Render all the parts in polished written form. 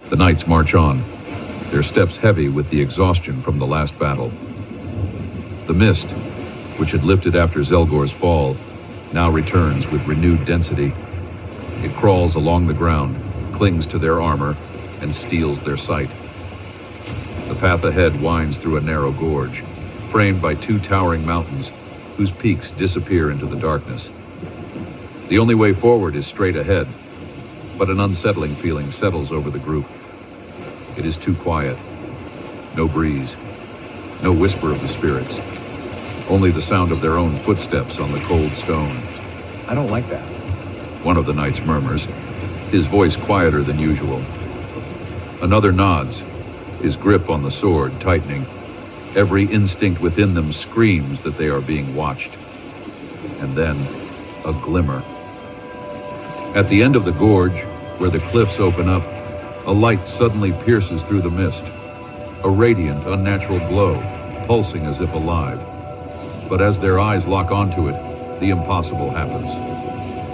The knights march on, their steps heavy with the exhaustion from the last battle. The mist, which had lifted after Zelgor's fall, now returns with renewed density. It crawls along the ground, clings to their armor, and steals their sight. The path ahead winds through a narrow gorge, framed by two towering mountains, whose peaks disappear into the darkness. The only way forward is straight ahead, but an unsettling feeling settles over the group. It is too quiet. No breeze, no whisper of the spirits, only the sound of their own footsteps on the cold stone. I don't like that. One of the knights murmurs, his voice quieter than usual. Another nods, his grip on the sword tightening. Every instinct within them screams that they are being watched. And then, a glimmer. At the end of the gorge, where the cliffs open up, a light suddenly pierces through the mist. A radiant, unnatural glow, pulsing as if alive. But as their eyes lock onto it, the impossible happens.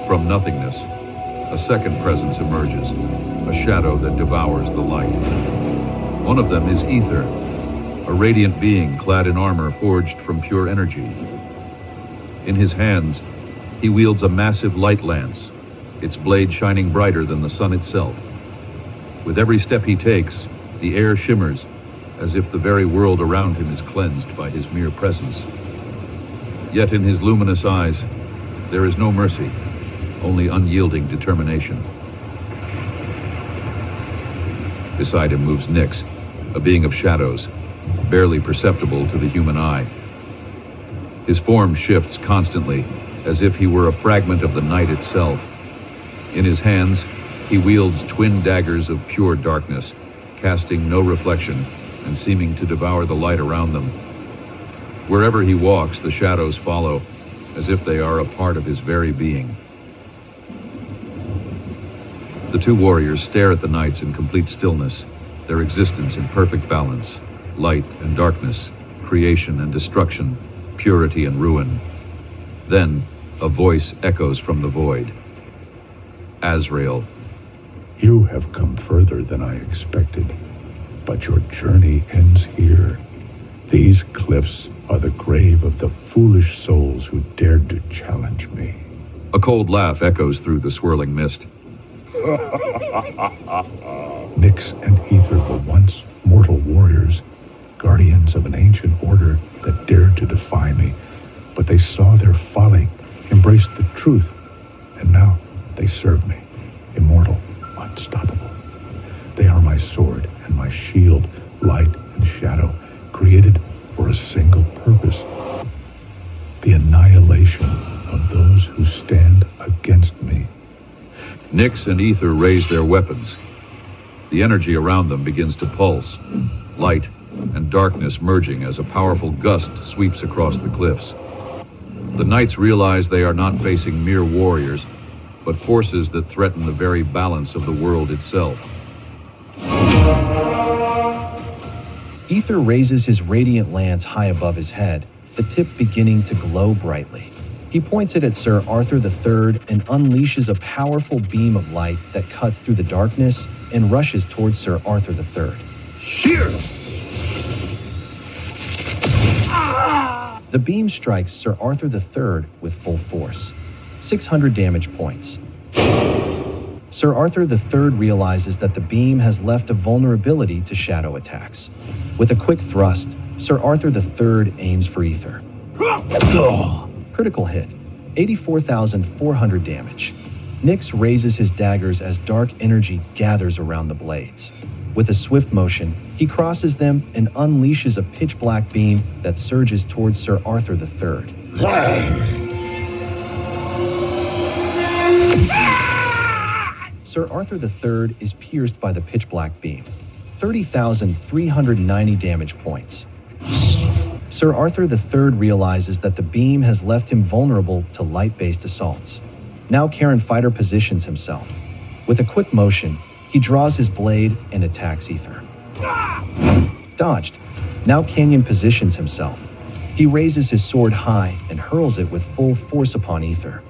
From nothingness, a second presence emerges, a shadow that devours the light. One of them is Ether, a radiant being clad in armor forged from pure energy. In his hands, he wields a massive light lance, its blade shining brighter than the sun itself. With every step he takes, the air shimmers, as if the very world around him is cleansed by his mere presence. Yet in his luminous eyes, there is no mercy, only unyielding determination. Beside him moves Knicks, a being of shadows, barely perceptible to the human eye. His form shifts constantly, as if he were a fragment of the night itself. In his hands, he wields twin daggers of pure darkness, casting no reflection and seeming to devour the light around them. Wherever he walks, the shadows follow, as if they are a part of his very being. The two warriors stare at the knights in complete stillness, their existence in perfect balance, light and darkness, creation and destruction, purity and ruin. Then, a voice echoes from the void. Azrael. You have come further than I expected, but your journey ends here. These cliffs are the grave of the foolish souls who dared to challenge me. A cold laugh echoes through the swirling mist. Nyx and Ether were once mortal warriors, guardians of an ancient order that dared to defy me, but they saw their folly, embraced the truth, and now they serve me, immortal, unstoppable. They are my sword and my shield, light and shadow, created for a single purpose: the annihilation of those who stand against me. Nyx and Ether raise their weapons. The energy around them begins to pulse, light and darkness merging as a powerful gust sweeps across the cliffs. The knights realize they are not facing mere warriors, but forces that threaten the very balance of the world itself. Ether raises his radiant lance high above his head, the tip beginning to glow brightly. He points it at Sir Arthur III and unleashes a powerful beam of light that cuts through the darkness and rushes towards Sir Arthur III. Here! The beam strikes Sir Arthur III with full force. 600 damage points. Sir Arthur III realizes that the beam has left a vulnerability to shadow attacks. With a quick thrust, Sir Arthur III aims for Ether. Critical hit, 84,400 damage. Nyx raises his daggers as dark energy gathers around the blades. With a swift motion, he crosses them and unleashes a pitch-black beam that surges towards Sir Arthur III. Sir Arthur III is pierced by the pitch-black beam. 30,390 damage points. Sir Arthur III realizes that the beam has left him vulnerable to light-based assaults. Now Karen Fighter positions himself. With a quick motion, he draws his blade and attacks Ether. Dodged. Now Canyon positions himself. He raises his sword high and hurls it with full force upon Ether.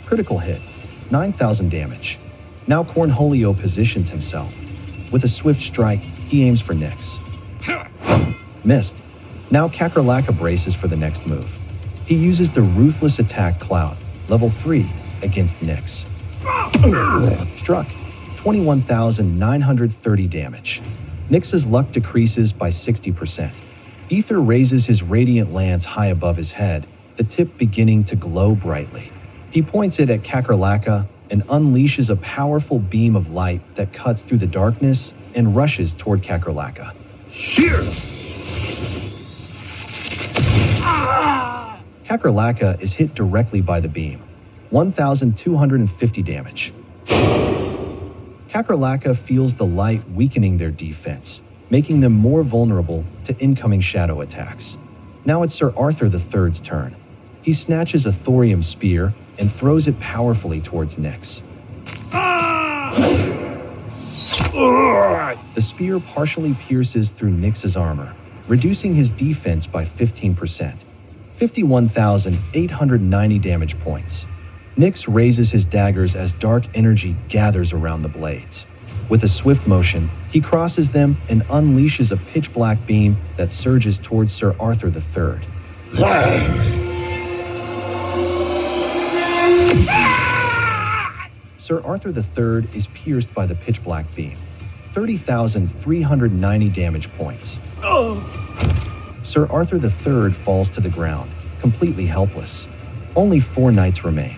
Critical hit, 9,000 damage. Now Cornholio positions himself. With a swift strike, he aims for Knicks. Missed. Now Kakarlaka braces for the next move. He uses the Ruthless Attack Cloud, level 3, against Knicks. Struck. 21,930 damage. Knicks's luck decreases by 60%. Ether raises his radiant lance high above his head, the tip beginning to glow brightly. He points it at Kakarlaka and unleashes a powerful beam of light that cuts through the darkness and rushes toward Kakarlaka. Here! Kakarlaka is hit directly by the beam. 1,250 damage. Kakarlaka feels the light weakening their defense, making them more vulnerable to incoming shadow attacks. Now it's Sir Arthur III's turn. He snatches a thorium spear and throws it powerfully towards Knicks. The spear partially pierces through Knicks's armor, reducing his defense by 15%. 51,890 damage points. Knicks raises his daggers as dark energy gathers around the blades. With a swift motion, he crosses them and unleashes a pitch-black beam that surges towards Sir Arthur III. Sir Arthur III is pierced by the pitch-black beam. 30,390 damage points. Sir Arthur III falls to the ground, completely helpless. Only 4 knights remain.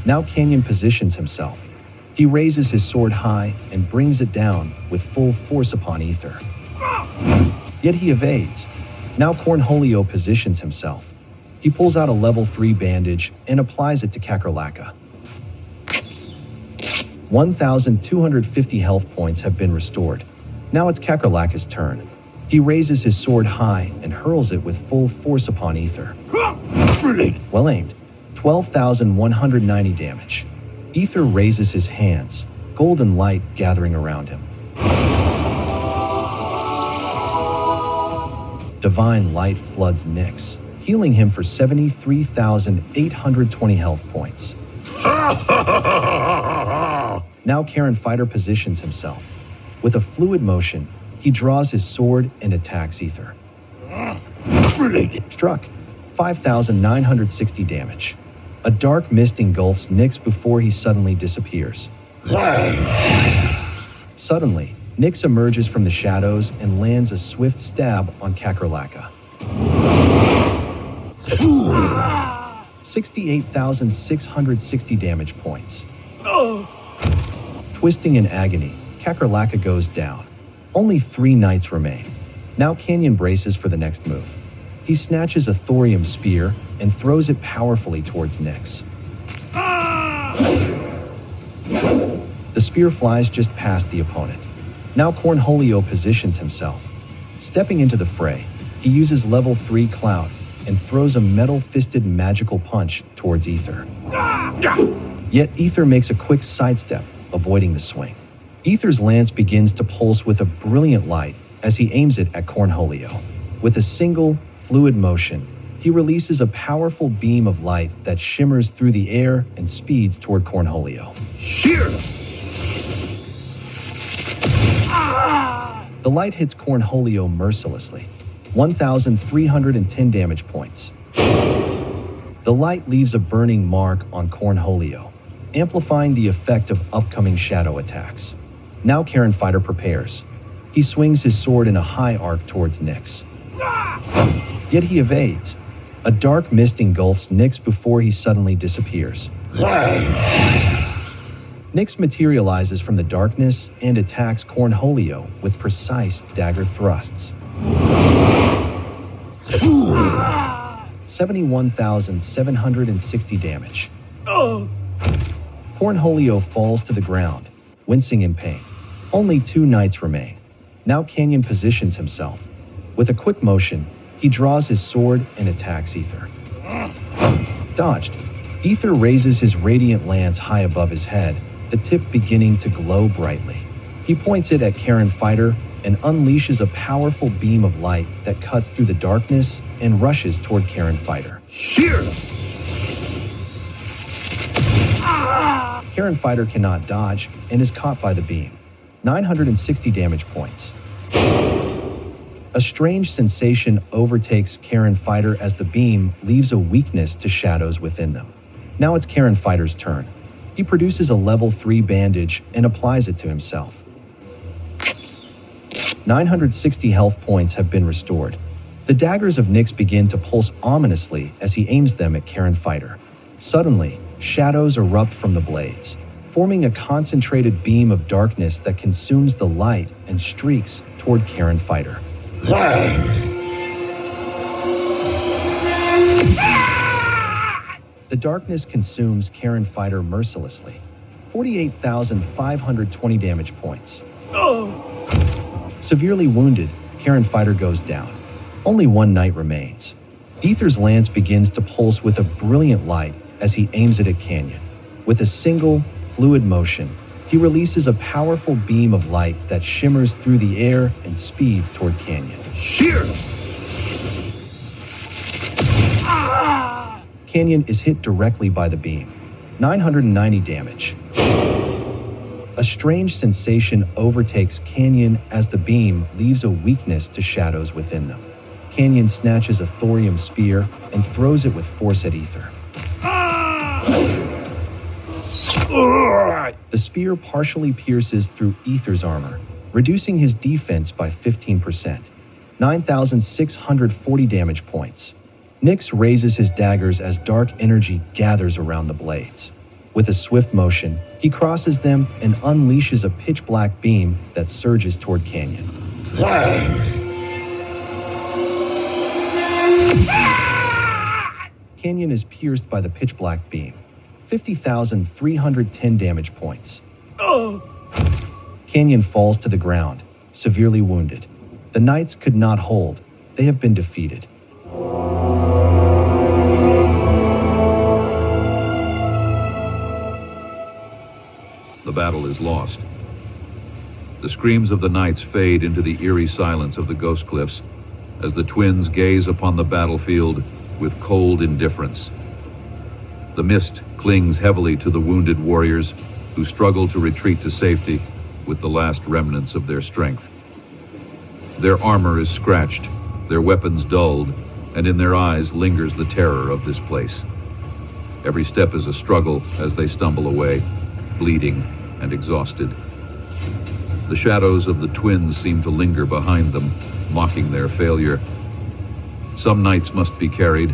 Now Canyon positions himself. He raises his sword high and brings it down with full force upon Ether. Yet he evades. Now Cornholio positions himself. He pulls out a level 3 bandage and applies it to Kakarlaka. 1,250 health points have been restored. Now it's Kakarlaka's turn. He raises his sword high and hurls it with full force upon Ether. Well aimed. 12,190 damage. Ether raises his hands, golden light gathering around him. Divine light floods Knicks, healing him for 73,820 health points. Now Karen Fighter positions himself. With a fluid motion, he draws his sword and attacks Ether. Struck. 5,960 damage. A dark mist engulfs Knicks before he suddenly disappears. Suddenly, Knicks emerges from the shadows and lands a swift stab on Kakarlaka. 68,660 damage points. Twisting in agony, Kakarlaka goes down. Only 3 knights remain. Now Canyon braces for the next move. He snatches a thorium spear and throws it powerfully towards Knicks. The spear flies just past the opponent. Now Cornholio positions himself. Stepping into the fray, he uses level 3 Cloud and throws a metal-fisted magical punch towards Ether. Yet Ether makes a quick sidestep, avoiding the swing. Ether's lance begins to pulse with a brilliant light as he aims it at Cornholio. With a single, fluid motion, he releases a powerful beam of light that shimmers through the air and speeds toward Cornholio. Here! The light hits Cornholio mercilessly. 1,310 damage points. The light leaves a burning mark on Cornholio, amplifying the effect of upcoming shadow attacks. Now Karen Fighter prepares. He swings his sword in a high arc towards Knicks. Yet he evades. A dark mist engulfs Knicks before he suddenly disappears. Knicks materializes from the darkness and attacks Cornholio with precise dagger thrusts. 71,760 damage. Cornholio falls to the ground, wincing in pain. Only 2 knights remain. Now Canyon positions himself. With a quick motion, he draws his sword and attacks Ether. Dodged. Ether raises his radiant lance high above his head, the tip beginning to glow brightly. He points it at Karen Fighter and unleashes a powerful beam of light that cuts through the darkness and rushes toward Karen Fighter. Here! Karen Fighter cannot dodge and is caught by the beam. 960 damage points. A strange sensation overtakes Karen Fighter as the beam leaves a weakness to shadows within them. Now it's Karen Fighter's turn. He produces a level 3 bandage and applies it to himself. 960 health points have been restored. The daggers of Knicks begin to pulse ominously as he aims them at Karen Fighter. Suddenly, shadows erupt from the blades, forming a concentrated beam of darkness that consumes the light and streaks toward Karen Fighter. The darkness consumes Karen Fighter mercilessly. 48,520 damage points. Severely wounded, Karen Fighter goes down. Only one knight remains. Aether's lance begins to pulse with a brilliant light as he aims it at Canyon. With a single, fluid motion, he releases a powerful beam of light that shimmers through the air and speeds toward Canyon. Shear! Canyon is hit directly by the beam. 990 damage. A strange sensation overtakes Canyon as the beam leaves a weakness to shadows within them. Canyon snatches a thorium spear and throws it with force at Aether. The spear partially pierces through Aether's armor, reducing his defense by 15%. 9,640 damage points. Knicks raises his daggers as dark energy gathers around the blades. With a swift motion, he crosses them and unleashes a pitch-black beam that surges toward Canyon. Canyon is pierced by the pitch-black beam. 50,310 damage points. Canyon falls to the ground, severely wounded. The knights could not hold. They have been defeated. The battle is lost. The screams of the knights fade into the eerie silence of the Ghost Cliffs as the twins gaze upon the battlefield with cold indifference. The mist clings heavily to the wounded warriors who struggle to retreat to safety with the last remnants of their strength. Their armor is scratched, their weapons dulled, and in their eyes lingers the terror of this place. Every step is a struggle as they stumble away, bleeding and exhausted. The shadows of the twins seem to linger behind them, mocking their failure. Some knights must be carried,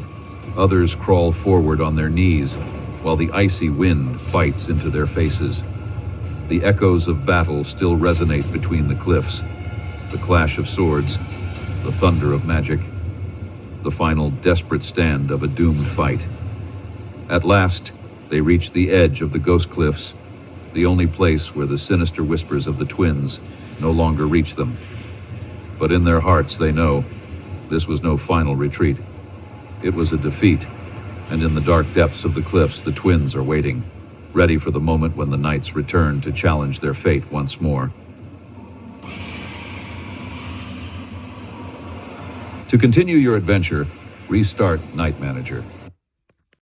others crawl forward on their knees, while the icy wind bites into their faces. The echoes of battle still resonate between the cliffs, the clash of swords, the thunder of magic, the final desperate stand of a doomed fight. At last, they reach the edge of the Ghost Cliffs, the only place where the sinister whispers of the twins no longer reach them. But in their hearts they know this was no final retreat. It was a defeat, and in the dark depths of the cliffs the twins are waiting, ready for the moment when the knights return to challenge their fate once more. To continue your adventure, restart Night Manager.